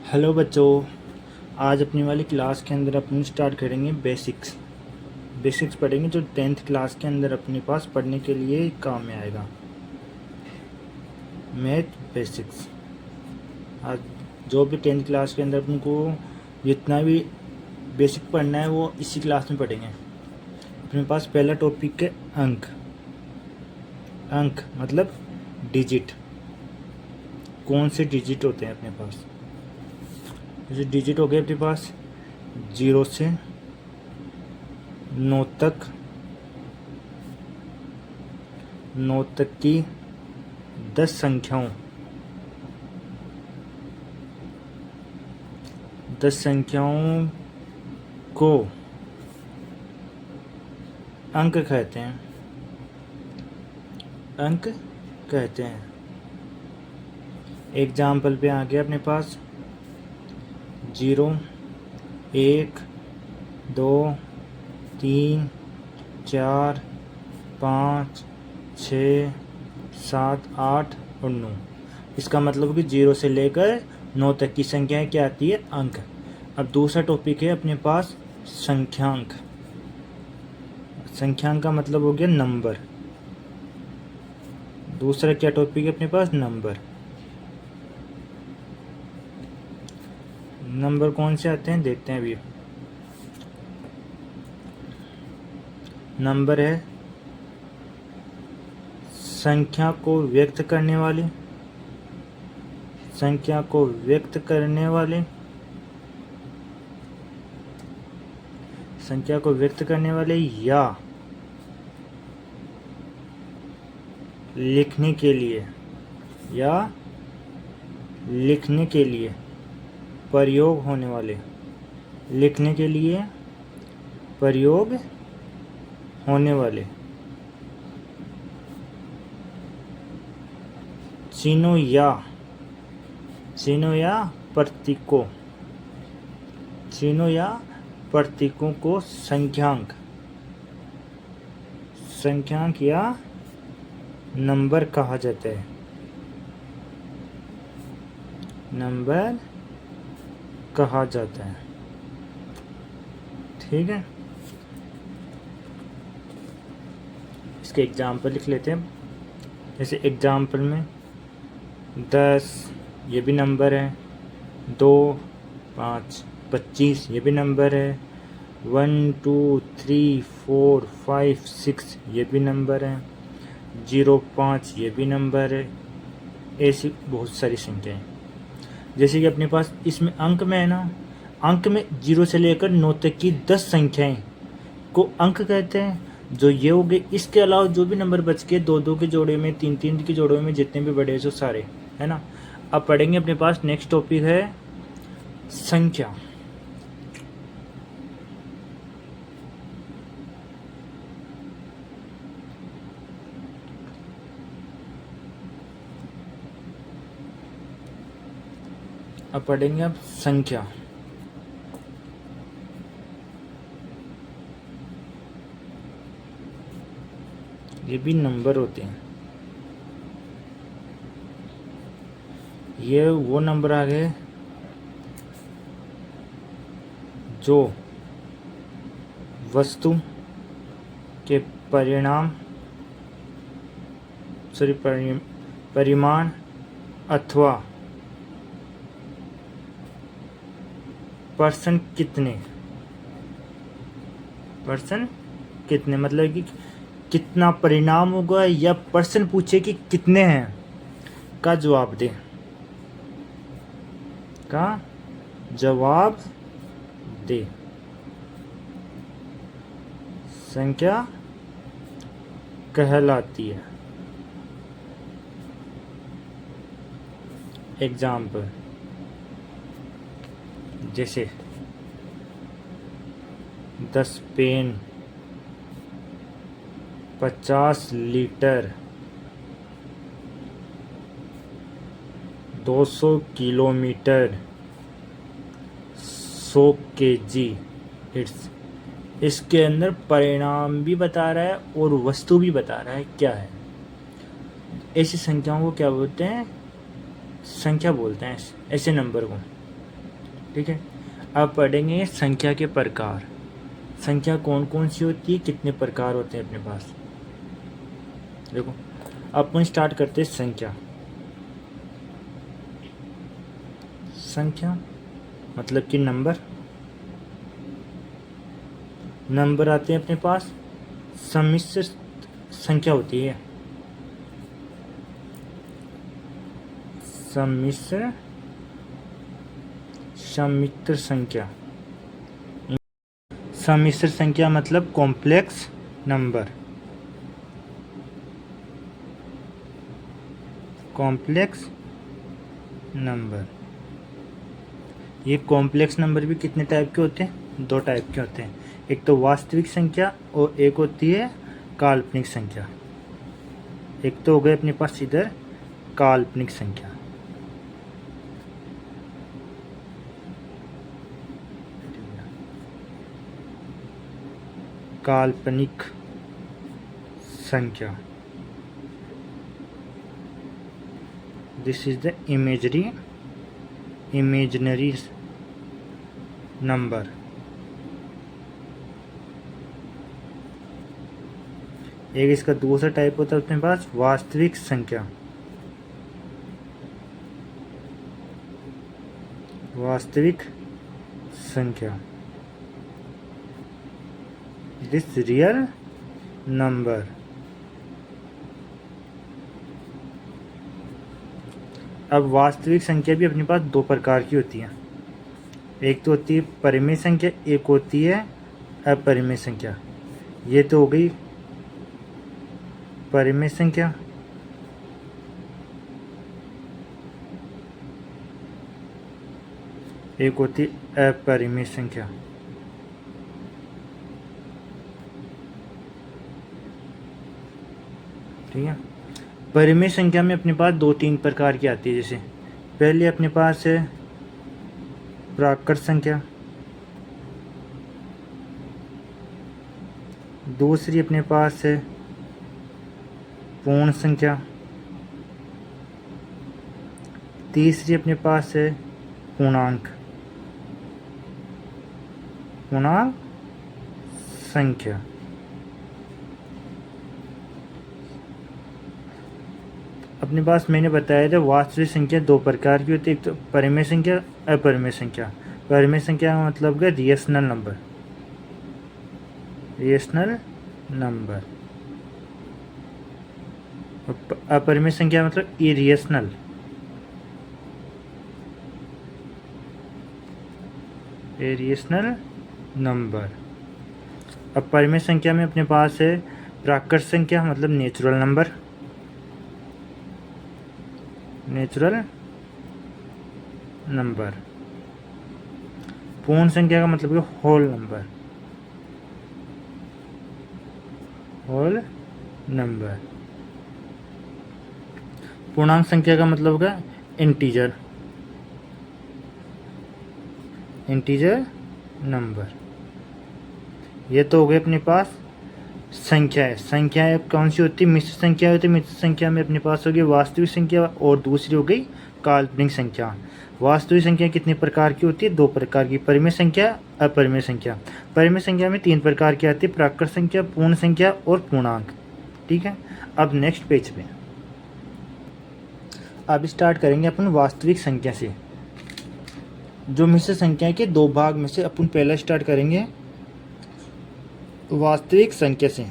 Hello बच्चों, आज अपनी वाली क्लास के अंदर अपन स्टार्ट करेंगे बेसिक्स पढ़ेंगे जो 10th क्लास के अंदर अपने पास पढ़ने के लिए काम में आएगा। मैथ बेसिक्स आज जो भी 10th क्लास के अंदर अपन को जितना भी बेसिक पढ़ना है वो इसी क्लास में पढ़ेंगे। अपने पास पहला टॉपिक है अंक मतलब डिजिट। कौन से डिजिट होते हैं अपने पास? जैसे डिजिट हो गए अपने पास 0 से 9 तक, 9 तक की 10 संख्याओं, 10 संख्याओं को अंक कहते हैं। अंक कहते हैं। एग्जाम्पल पे आ गया अपने पास 0, 1, 2, 3, 4, 5, 6, 7, 8 और 9। इसका मतलब कि 0 से लेकर 9 तक की संख्याएं क्या आती है? अंक। अब दूसरा टॉपिक है अपने पास संख्यांक। संख्यांक का मतलब हो गया नंबर। दूसरा क्या टॉपिक है अपने पास? नंबर। नंबर कौन से आते हैं देखते हैं अभी। नंबर है संख्या को व्यक्त करने वाले, संख्या को व्यक्त करने वाले, संख्या को व्यक्त करने वाले या लिखने के लिए, या लिखने के लिए प्रयोग होने वाले, लिखने के लिए प्रयोग होने वाले चिन्हों या प्रतीकों, चिन्हों या प्रतीकों को संख्यांक या नंबर कहा जाता है। नंबर कहा जाता है। ठीक है, इसके एग्जाम्पल लिख लेते हैं। जैसे एग्जाम्पल में 10 ये भी नंबर है, 2, 5, 25 ये भी नंबर है, 1, 2, 3, 4, 5, 6 ये भी नंबर है, 0, 5 ये भी नंबर है। ऐसी बहुत सारी संख्याएं। जैसे कि अपने पास इसमें अंक में है ना, अंक में 0 से लेकर 9 तक की 10 संख्याएं को अंक कहते हैं। जो ये हो गए, इसके अलावा जो भी नंबर बच के 2-2 के जोड़े में, 3-3 के जोड़े में जितने भी बड़े जो सारे है ना। अब पढ़ेंगे अपने पास नेक्स्ट टॉपिक है संख्या। अब पढ़ेंगे अब संख्या। ये भी नंबर होते हैं। ये वो नंबर आ गए जो वस्तु के परिमाण अथवा पर्सन कितने मतलब कि कितना परिणाम होगा, या पर्सन पूछे कि कितने हैं का जवाब दे, संख्या कहलाती है। एग्जाम्पल जैसे 10 पेन, 50 लीटर, 200 किलोमीटर, 100 kg। इसके अंदर परिणाम भी बता रहा है और वस्तु भी बता रहा है क्या है। ऐसी संख्याओं को क्या बोलते हैं? संख्या बोलते हैं ऐसे नंबर को। ठीक है। अब पढ़ेंगे संख्या के प्रकार। संख्या कौन कौन सी होती है, कितने प्रकार होते हैं अपने पास। देखो अपन स्टार्ट करते हैं संख्या। संख्या मतलब कि नंबर। नंबर आते हैं अपने पास। सम्मिश्र संख्या होती है, सम्मिश्र सम्मिश्र संख्या। सम्मिश्र संख्या मतलब कॉम्प्लेक्स नंबर, कॉम्प्लेक्स नंबर। ये कॉम्प्लेक्स नंबर भी कितने टाइप के होते हैं, 2 टाइप के होते हैं। एक तो वास्तविक संख्या और एक होती है काल्पनिक संख्या। एक तो हो गए अपने पास इधर काल्पनिक संख्या। काल्पनिक संख्या, this is the imaginary number. एक इसका दूसरा टाइप होता है अपने पास वास्तविक संख्या। वास्तविक संख्या, दिस रियल नंबर। अब वास्तविक संख्या भी अपने पास 2 प्रकार की होती है। एक तो होती है परिमेय संख्या, एक होती है अपरिमेय संख्या। ये तो हो गई परिमेय संख्या। एक होती है अपरिमेय संख्या। ठीक है। परिमेय संख्या में अपने पास 2-3 प्रकार की आती है। जैसे पहले अपने पास है प्राकृत संख्या, दूसरी अपने पास है पूर्ण संख्या, तीसरी अपने पास है पूर्णांक संख्या। अपने पास मैंने बताया था वास्तविक संख्या 2 प्रकार की होती है। एक तो परिमेय संख्या, अपरिमेय संख्या। परिमेय संख्या का मतलब है रिएशनल नंबर, रिएशनल नंबर। अपरिमेय संख्या मतलब इरेशनल, इरेशनल नंबर। अब परिमेय संख्या में अपने पास है प्राकृत संख्या मतलब नेचुरल नंबर, नेचुरल नंबर। पूर्ण संख्या का मतलब है होल नंबर, होल नंबर। पूर्णांक संख्या का मतलब होगा इंटीजर, इंटीजर नंबर। ये तो हो गए अपने पास संख्याएं। संख्याएं कौन सी होती है, मिश्र संख्या होती है। मिश्र संख्या में अपने पास होगी वास्तविक संख्या और दूसरी हो गई काल्पनिक संख्या। वास्तविक संख्या कितने प्रकार की होती है, 2 प्रकार की, परिमेय संख्या, अपरिमेय संख्या। परिमेय संख्या में 3 प्रकार की आती है, प्राकृत संख्या, पूर्ण संख्या और पूर्णांक। ठीक है। अब नेक्स्ट पेज पे अब स्टार्ट करेंगे अपन वास्तविक संख्या से। जो मिश्र संख्या के 2 भाग में से अपन पहला स्टार्ट करेंगे वास्तविक संख्या से।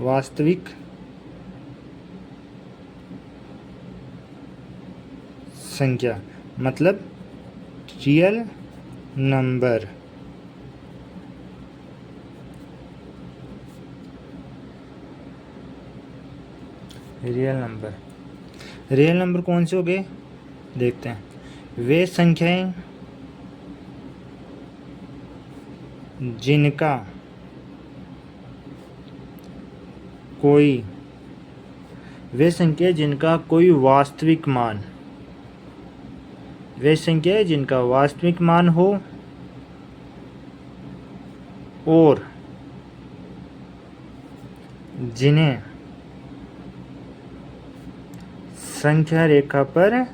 वास्तविक संख्या मतलब real number. Real number, real number कौन से हो गए देखते हैं। वे संख्याएं जिनका कोई, वे संख्या जिनका कोई वास्तविक मान, वे संख्या जिनका वास्तविक मान हो और जिन्हें संख्या रेखा पर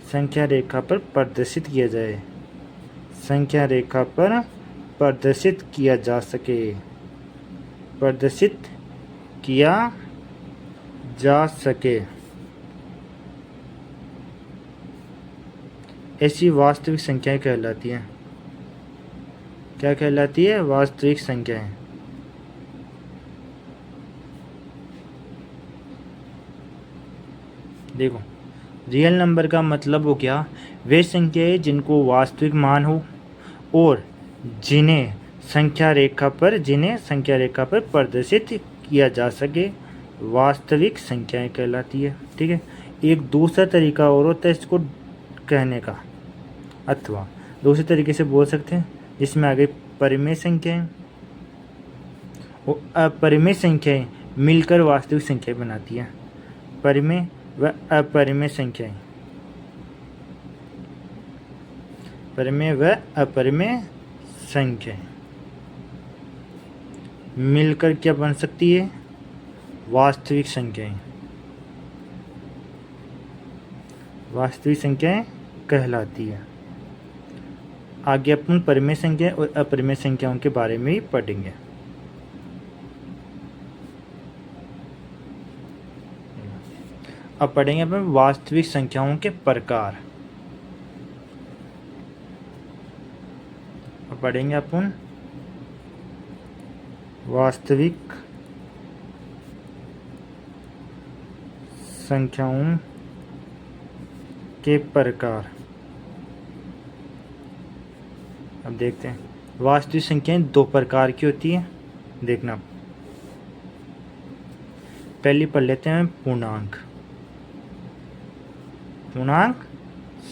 संख्या रेखा पर प्रदर्शित किया जाए, संख्या रेखा पर प्रदर्शित किया जा सके, प्रदर्शित किया जा सके, ऐसी वास्तविक संख्याएं कहलाती हैं। क्या कहलाती है? वास्तविक संख्याएं। देखो, रियल नंबर का मतलब हो गया वे संख्याएं जिनको वास्तविक मान हो और जिन्हें संख्या रेखा पर प्रदर्शित किया जा सके, वास्तविक संख्याएं कहलाती है। ठीक है। एक दूसरा तरीका और होता है इसको कहने का, अथवा दूसरे तरीके से बोल सकते हैं, जिसमें आगे परिमेय संख्याएं और अपरिमेय संख्याएं मिलकर वास्तविक संख्याएं बनाती हैं। परिमेय व अपरिमेय संख्याएं, परिमेय व अपरिमेय संख्याएं मिलकर क्या बन सकती है? वास्तविक संख्याएं, वास्तविक संख्याएं कहलाती है। आगे अपन परिमेय संख्या और अपरिमेय संख्याओं के बारे में ही पढ़ेंगे। अब पढ़ेंगे अपन वास्तविक संख्याओं के प्रकार। अब पढ़ेंगे अपन वास्तविक संख्याओं के प्रकार। अब देखते हैं, वास्तविक संख्याएं दो प्रकार की होती हैं। देखना, पहली पढ़ लेते हैं पूर्णांक। पूर्णांक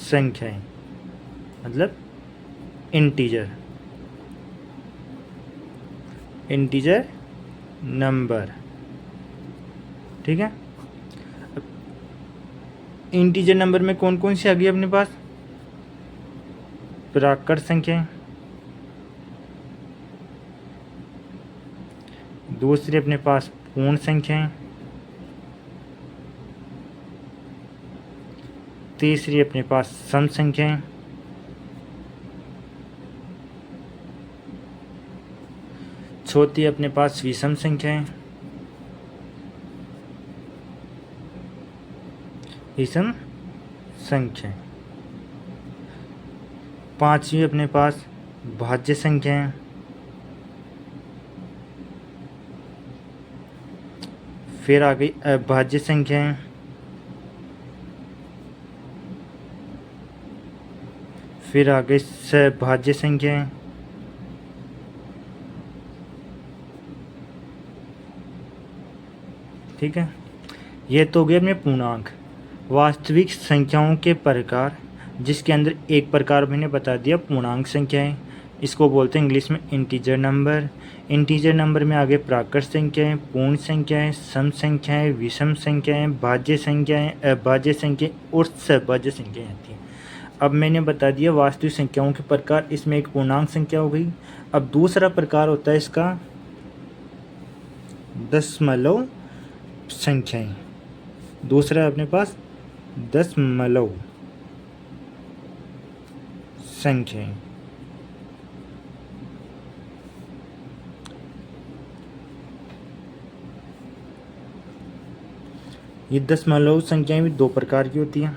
संख्याएं मतलब इंटीजर, इंटीजर नंबर। ठीक है। इंटीजर नंबर में कौन कौन सी आ गई अपने पास? प्राकृत संख्याएं, दूसरी अपने पास पूर्ण संख्याएं, तीसरी अपने पास सम संख्याएं, चौथी अपने पास विषम संख्याएं, विषम संख्याएं, पांचवी अपने पास भाज्य संख्याएं, फिर आ गई अभाज्य संख्याएं, फिर आ गई सभाज्य संख्याएं, ठीक है। ये तो हो गए अपने पूर्णांक। वास्तविक संख्याओं के प्रकार, जिसके अंदर एक प्रकार मैंने बता दिया पूर्णांक संख्याएं, इसको बोलते हैं इंग्लिश में इंटीजर नंबर। इंटीजर नंबर में आगे प्राकृत संख्याएं, पूर्ण संख्याएं, सम संख्याएं, विषम संख्याएं, भाज्य संख्याएं, अभाज्य संख्याएं और सभाज्य संख्याएं आती हैं। अब मैंने बता दिया वास्तविक संख्याओं के प्रकार, इसमें एक पूर्णांक संख्या हो गई। अब दूसरा प्रकार होता है इसका दशमलव संख्याएं। दूसरा है अपने पास दशमलव संख्याएं। ये दशमलव संख्याएं भी दो प्रकार की होती हैं।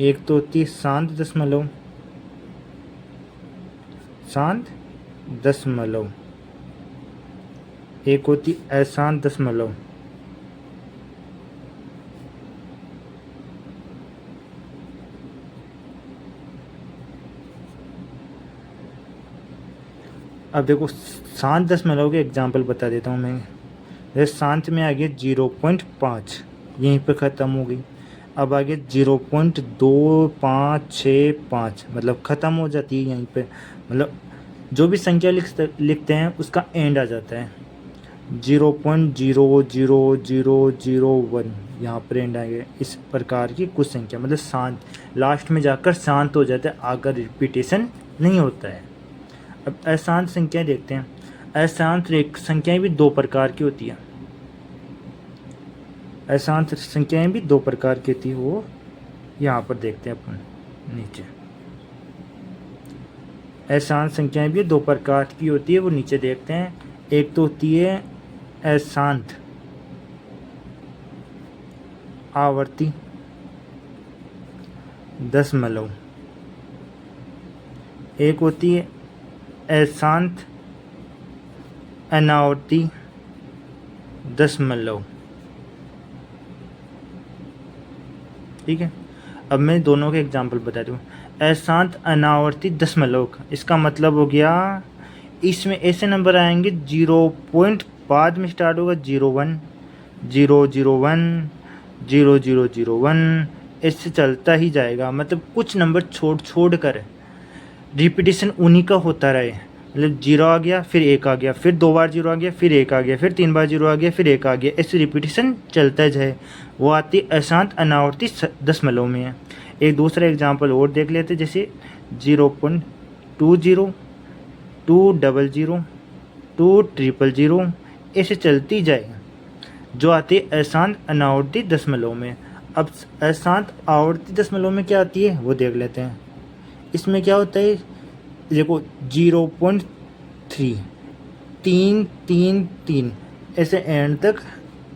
एक तो होती है शांत दशमलव, शांत दशमलव। एक होती अशांत दशमलव। अब देखो शांत दशमलव के एग्जाम्पल बता देता हूँ मैं। जैसे शांत में आगे 0.5 यहीं पर ख़त्म हो गई। अब आगे 0.2565 मतलब ख़त्म हो जाती है यहीं पे, मतलब जो भी संख्या लिखते हैं उसका एंड आ जाता है। 0.00001 यहाँ पर एंड आएगा। इस प्रकार की कुछ संख्या मतलब शांत, लास्ट में जाकर शांत हो जाता है, आकर रिपीटेशन नहीं होता है। अब अशांत संख्याएं देखते हैं। अशांत संख्याएं भी दो प्रकार की होती हैं। अशांत संख्याएं भी दो प्रकार की होती है। वो यहाँ पर देखते हैं अपन नीचे। अशांत संख्याएं भी दो प्रकार की होती है, वो नीचे देखते हैं। एक तो होती है अशांत आवर्ती दशमलव, एक होती है अशांत अनावर्ती दशमलव। ठीक है, अब मैं दोनों के एग्जाम्पल बता दूँ। अशांत अनावर्ती दशमलव का इसका मतलब हो गया, इसमें ऐसे नंबर आएंगे 0 पॉइंट बाद में स्टार्ट होगा 01 001 0001, ऐसे चलता ही जाएगा। मतलब कुछ नंबर छोड़ कर रिपीटिशन उन्हीं का होता रहे। मतलब 0 आ गया, फिर 1 आ गया, फिर 2 बार 0 आ गया, फिर 1 आ गया, फिर 3 बार 0 आ गया, फिर 1 आ गया, ऐसे रिपीटिशन चलता जाए, वो आती अशांत अनावर्ती दशमलव में है। एक दूसरा एग्जाम्पल और देख लेते, जैसे 0.20 200 200, ऐसे चलती जाए, जो आती है अशांत अनावर्ती दशमलव में। अब अशांत आवर्ती दशमलव में क्या आती है वो देख लेते हैं। इसमें क्या होता है, देखो 0.3 3 ऐसे एंड तक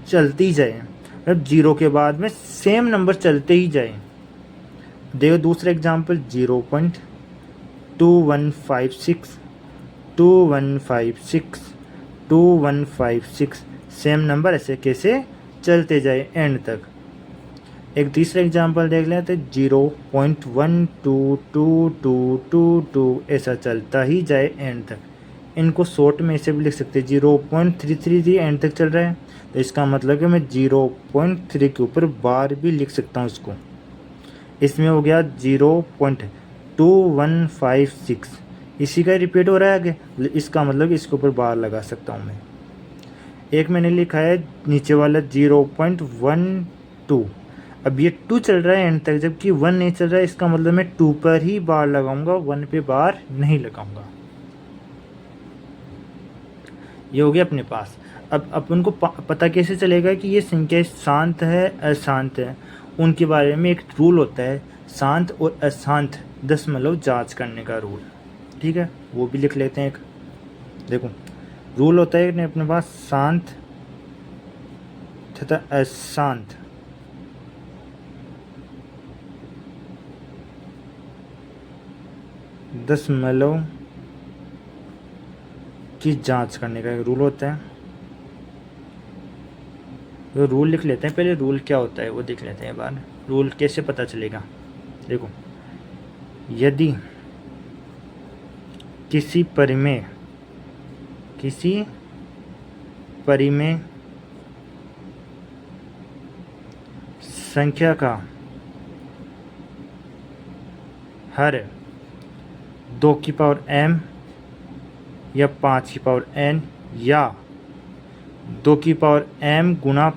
चलती जाए, मतलब 0 के बाद में सेम नंबर चलते ही जाए। देखो दूसरा एग्जांपल 0.2156 2156 2156, सेम नंबर ऐसे कैसे चलते जाए एंड तक। एक तीसरा एग्जांपल देख लेते, 0.122222, ऐसा चलता ही जाए एंड तक। इनको शॉर्ट में ऐसे भी लिख सकते हैं, 0.333 एंड तक चल रहा है, तो इसका मतलब कि मैं 0.3 के ऊपर बार भी लिख सकता हूँ इसको। इसमें हो गया 0.2156, इसी का रिपीट हो रहा है आगे, इसका मतलब इसके ऊपर बार लगा सकता हूँ मैं। एक मैंने लिखा है नीचे वाला 0.12, अब ये 2 चल रहा है एंड तक, जबकि 1 नहीं चल रहा है, इसका मतलब मैं 2 पर ही बार लगाऊंगा, 1 पे बार नहीं लगाऊंगा। ये हो गया अपने पास। अब अपन को पता कैसे चलेगा कि ये संख्या शांत है अशांत है, उनके बारे में एक रूल होता है, शांत और अशांत दशमलव जांच करने का रूल। ठीक है, वो भी लिख लेते हैं। एक देखो रूल होता है अपने पास, शांत तथा अशांत दशमलव की जांच करने का एक रूल होता है। तो रूल लिख लेते हैं, पहले रूल क्या होता है वो देख लेते हैं बार। रूल कैसे पता चलेगा, देखो यदि किसी परिमेय संख्या का हर 2 की पावर m या 5 की पावर n या 2 की पावर m गुना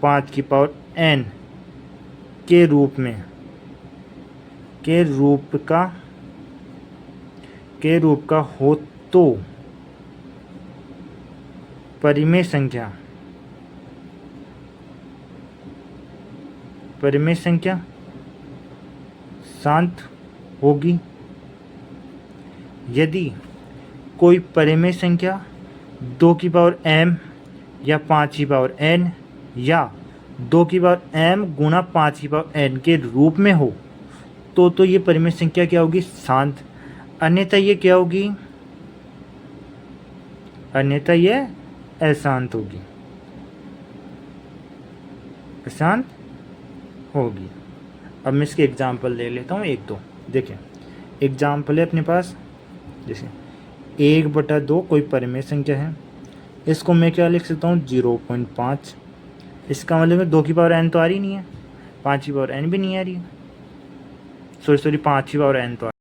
5 की पावर n के रूप का हो तो परिमेय संख्या शांत होगी। यदि कोई परिमेय संख्या 2 की पावर m या 5 की पावर n या 2 की पावर m गुना 5 की पावर n के रूप में हो तो ये परिमेय संख्या क्या होगी, शांत। अन्यथा ये क्या होगी, अन्यथा ये अशांत होगी, अशांत होगी। अब मैं इसके एग्जाम्पल ले लेता हूँ, 1-2 देखें। एग्जाम्पल है अपने पास, जैसे 1/2 कोई परिमेय संख्या है, इसको मैं क्या लिख सकता हूँ 0.5। इसका मतलब 2 की पावर n तो आ रही नहीं है, 5 की पावर n भी नहीं आ रही है, सॉरी 5 की पावर n तो आ